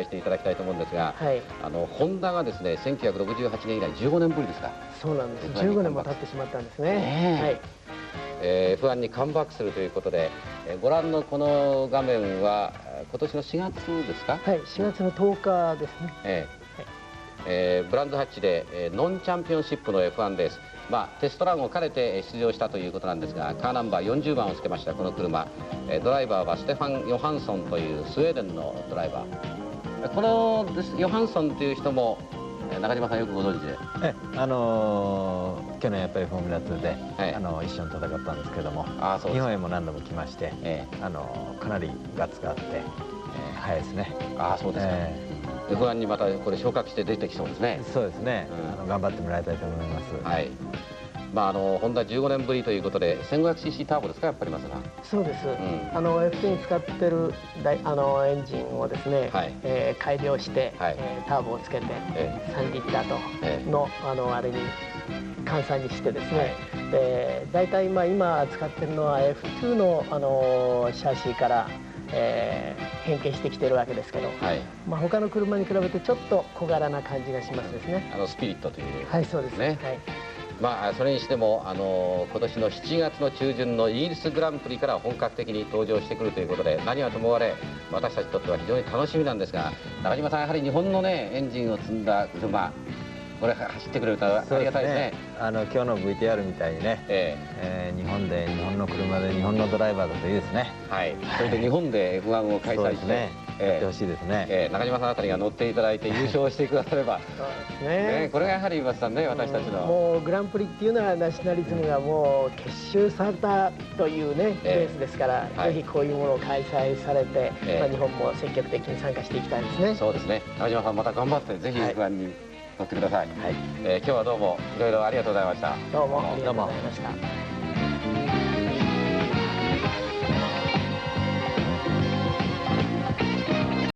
していただきたいと思うんですが、はい、ホンダがですね、1968年以来15年ぶりですか。そうなんです。15年も経ってしまったんですね。F1 にカムバックするということで、ご覧のこの画面は今年の4月ですか。はい、4月の10日ですね。ブランドハッチでノンチャンピオンシップの F1 レース、テストランを兼ねて出場したということなんですが、カーナンバー40番をつけましたこの車、ドライバーはステファン・ヨハンソンというスウェーデンのドライバー。このヨハンソンという人も中島さんよくご存知で、去年やっぱりフォーミュラ2で、一緒に戦ったんですけども、日本へも何度も来まして、かなりガッツがあって、速いですね。そうですか。F1 にまたこれ昇格して出てきそうですね。そうですね、頑張ってもらいたいと思います。はい。ホンダ15年ぶりということで 1500cc ターボですか、やっぱりまずは。そうです。F2 に使ってるエンジンをですね、改良して、ターボをつけて、3リッターとのあれに換算にしてですね、だいたい今使ってるのは F2 のシャシーから変形してきてるわけですけど、他の車に比べてちょっと小柄な感じがしますですね。スピリットという。はい、そうですね。それにしても今年の7月の中旬のイギリスグランプリから本格的に登場してくるということで、何はともあれ私たちにとっては非常に楽しみなんですが、中島さん、やはり日本のねエンジンを積んだ車、これ走ってくれるとありがたいですね。今日の VTR みたいにね、日本で日本の車で日本のドライバーだといいですね。はい。それで日本で F1 を開催して、やってほしいですね。中島さんあたりが乗っていただいて優勝してくだされば、これがやはり岩瀬さんね、私たちのもうグランプリっていうのはナショナリズムがもう結集されたというねレースですから、ぜひこういうものを開催されて、日本も積極的に参加していきたいですね。そうですね。中島さんまた頑張ってぜひ F1 に乗ってください。今日はどうもいろいろありがとうございました。どうもありがとうございました。